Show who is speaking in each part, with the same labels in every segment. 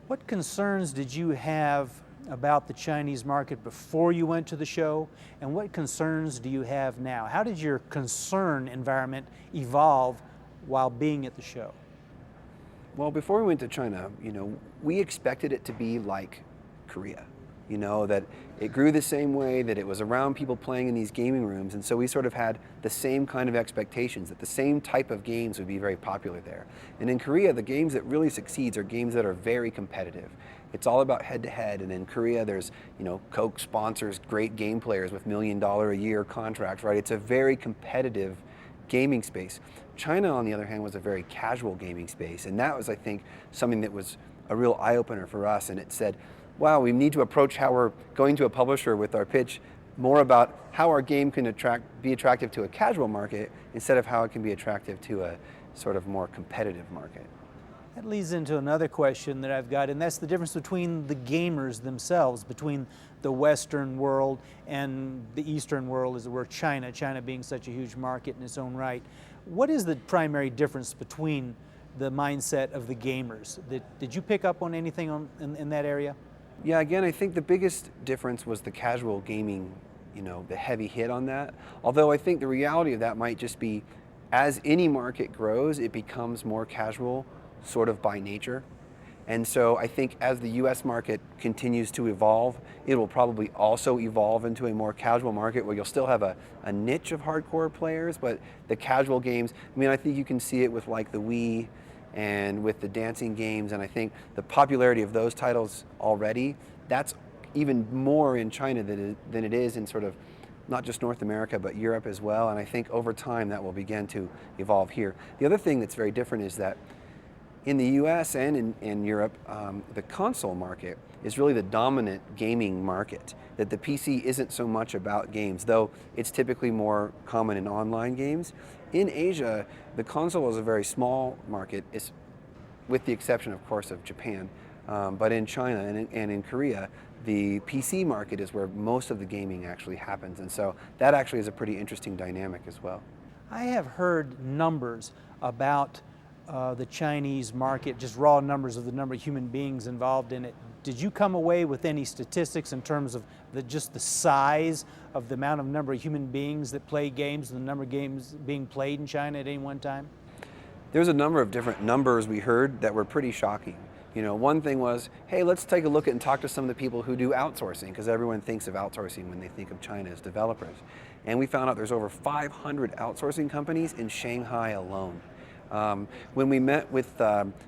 Speaker 1: What concerns did you have about the Chinese market before you went to the show, and what concerns do you have now? How did your concern environment evolve while being at the show?
Speaker 2: Well, before we went to China, we expected it to be like Korea. That it grew the same way, that it was around people playing in these gaming rooms, and so we sort of had the same kind of expectations, that the same type of games would be very popular there. And in Korea, the games that really succeeds are games that are very competitive. It's all about head-to-head, and in Korea there's, Coke sponsors great game players with $1 million a year contracts, right? It's a very competitive gaming space. China, on the other hand, was a very casual gaming space, and that was, I think, something that was a real eye-opener for us, and it said, wow, we need to approach how we're going to a publisher with our pitch more about how our game can be attractive to a casual market instead of how it can be attractive to a sort of more competitive market.
Speaker 1: That leads into another question that I've got, and that's the difference between the gamers themselves, between the Western world and the Eastern world, as it were, China being such a huge market in its own right. What is the primary difference between the mindset of the gamers? Did you pick up on anything in that area?
Speaker 2: Yeah, again, I think the biggest difference was the casual gaming, the heavy hit on that. Although I think the reality of that might just be, as any market grows, it becomes more casual, sort of by nature. And so I think as the US market continues to evolve, it will probably also evolve into a more casual market where you'll still have a niche of hardcore players, but the casual games, I think you can see it with like the Wii and with the dancing games, and I think the popularity of those titles already, that's even more in China than it is in sort of not just North America, but Europe as well, and I think over time that will begin to evolve here. The other thing that's very different is that in the US and in Europe, the console market is really the dominant gaming market, that the PC isn't so much about games, though it's typically more common in online games. In Asia, the console is a very small market, with the exception, of course, of Japan. But in China and in Korea, the PC market is where most of the gaming actually happens, and so that actually is a pretty interesting dynamic as well.
Speaker 1: I have heard numbers about the Chinese market, just raw numbers of the number of human beings involved in it. Did you come away with any statistics in terms of just the size of the number of human beings that play games and the number of games being played in China at any one time?
Speaker 2: There's a number of different numbers we heard that were pretty shocking. One thing was, hey, let's take a look at and talk to some of the people who do outsourcing, because everyone thinks of outsourcing when they think of China as developers. And we found out there's over 500 outsourcing companies in Shanghai alone. When we met with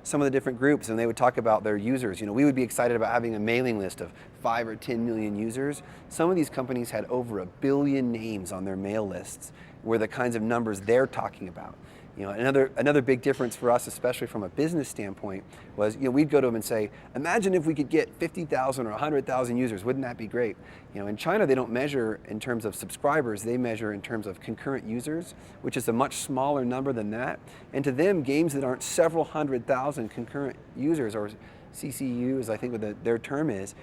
Speaker 2: some of the different groups and they would talk about their users, we would be excited about having a mailing list of 5 or 10 million users. Some of these companies had over 1 billion names on their mail lists, were the kinds of numbers they're talking about. Another big difference for us, especially from a business standpoint, was we'd go to them and say, imagine if we could get 50,000 or 100,000 users, wouldn't that be great? In China they don't measure in terms of subscribers, they measure in terms of concurrent users, which is a much smaller number than that. And to them, games that aren't several 100,000 concurrent users, or CCUs, I think what their term is,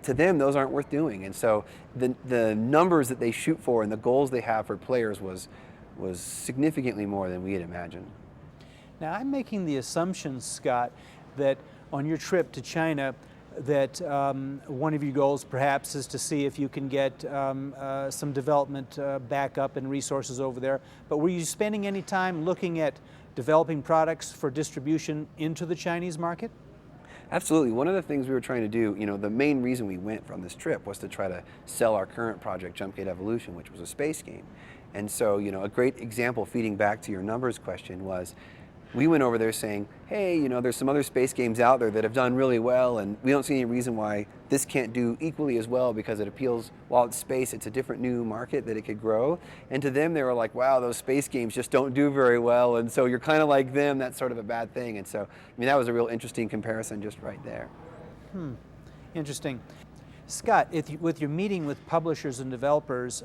Speaker 2: to them those aren't worth doing. And so the numbers that they shoot for and the goals they have for players was significantly more than we had imagined.
Speaker 1: Now, I'm making the assumption, Scott, that on your trip to China, that one of your goals perhaps is to see if you can get some development backup and resources over there. But were you spending any time looking at developing products for distribution into the Chinese market?
Speaker 2: Absolutely. One of the things we were trying to do, the main reason we went from this trip was to try to sell our current project, Jumpgate Evolution, which was a space game. And so, a great example feeding back to your numbers question was, we went over there saying, hey, there's some other space games out there that have done really well, and we don't see any reason why this can't do equally as well, because it appeals, while it's space, it's a different new market that it could grow. And to them, they were like, wow, those space games just don't do very well, and so you're kind of like them, that's sort of a bad thing. And so, that was a real interesting comparison just right there.
Speaker 1: Interesting. Scott, with your meeting with publishers and developers,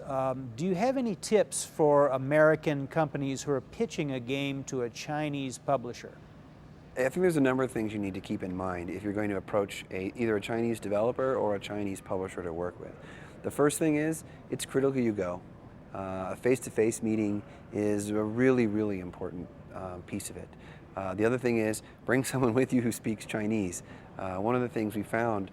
Speaker 1: do you have any tips for American companies who are pitching a game to a Chinese publisher?
Speaker 2: I think there's a number of things you need to keep in mind if you're going to approach either a Chinese developer or a Chinese publisher to work with. The first thing is, it's critical you go. A face-to-face meeting is a really, really important piece of it. The other thing is bring someone with you who speaks Chinese. One of the things we found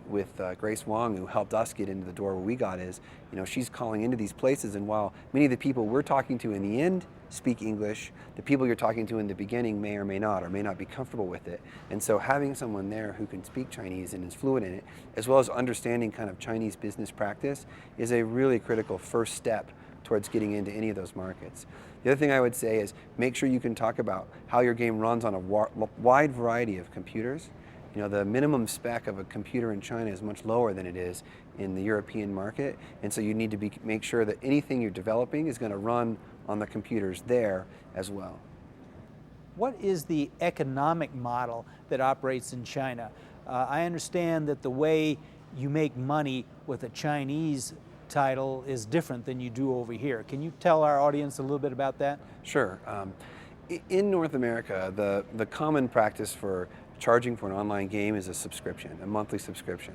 Speaker 2: with Grace Wong, who helped us get into the door where we got, is, she's calling into these places, and while many of the people we're talking to in the end speak English, the people you're talking to in the beginning may or may not be comfortable with it. And so having someone there who can speak Chinese and is fluent in it, as well as understanding kind of Chinese business practice, is a really critical first step towards getting into any of those markets. The other thing I would say is make sure you can talk about how your game runs on a wide variety of computers. The minimum spec of a computer in China is much lower than it is in the European market, and so you need to make sure that anything you're developing is going to run on the computers there as well.
Speaker 1: What is the economic model that operates in China? I understand that the way you make money with a Chinese title is different than you do over here. Can you tell our audience a little bit about that?
Speaker 2: Sure. In North America, the common practice for charging for an online game is a subscription, a monthly subscription.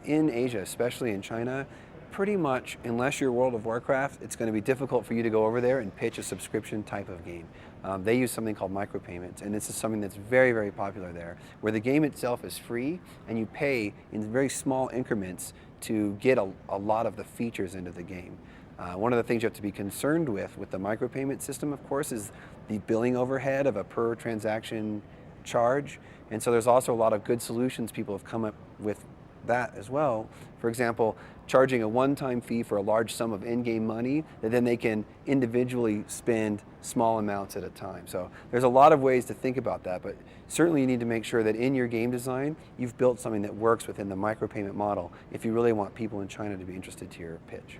Speaker 2: In Asia, especially in China, pretty much, unless you're World of Warcraft, it's going to be difficult for you to go over there and pitch a subscription type of game. They use something called micropayments, and this is something that's very, very popular there, where the game itself is free and you pay in very small increments to get a lot of the features into the game. One of the things you have to be concerned with the micropayment system, of course, is the billing overhead of a per transaction charge. And so there's also a lot of good solutions people have come up with that as well. For example, charging a one-time fee for a large sum of in-game money that then they can individually spend small amounts at a time. So there's a lot of ways to think about that, but certainly you need to make sure that in your game design, you've built something that works within the micropayment model if you really want people in China to be interested to your pitch.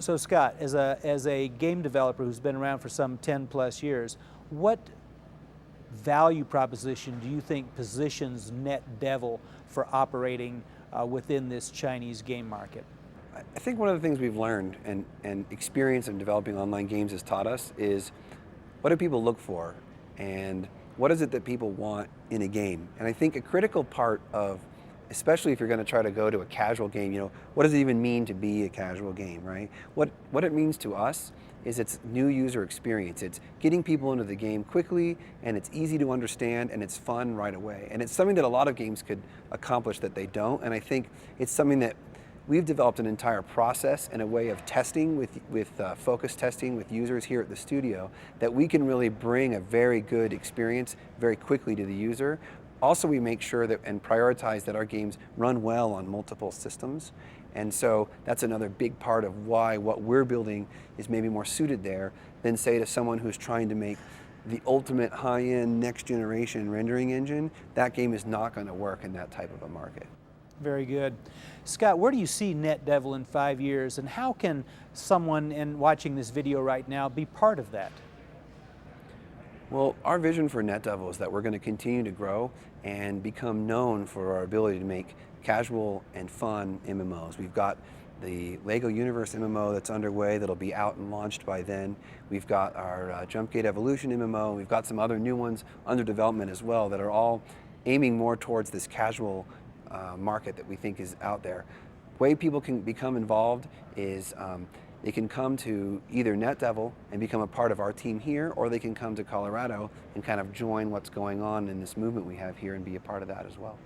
Speaker 1: So Scott, as a game developer who's been around for some 10 plus years, what value proposition do you think positions NetDevil for operating within this Chinese game market?
Speaker 2: I think one of the things we've learned and experience in developing online games has taught us is what do people look for and what is it that people want in a game? And I think a critical part of, especially if you're going to try to go to a casual game, what does it even mean to be a casual game, right? What it means to us is it's new user experience. It's getting people into the game quickly, and it's easy to understand, and it's fun right away. And it's something that a lot of games could accomplish that they don't, and I think it's something that we've developed an entire process and a way of testing with focus testing with users here at the studio that we can really bring a very good experience very quickly to the user. Also, we make sure that and prioritize that our games run well on multiple systems. And so that's another big part of why what we're building is maybe more suited there than, say, to someone who's trying to make the ultimate high-end next generation rendering engine. That game is not going to work in that type of a market.
Speaker 1: Very good. Scott, where do you see NetDevil in 5 years, and how can someone watching this video right now be part of that?
Speaker 2: Well, our vision for NetDevil is that we're going to continue to grow and become known for our ability to make casual and fun MMOs. We've got the LEGO Universe MMO that's underway that'll be out and launched by then. We've got our Jumpgate Evolution MMO. We've got some other new ones under development as well that are all aiming more towards this casual market that we think is out there. The way people can become involved is they can come to either NetDevil and become a part of our team here, or they can come to Colorado and kind of join what's going on in this movement we have here and be a part of that as well.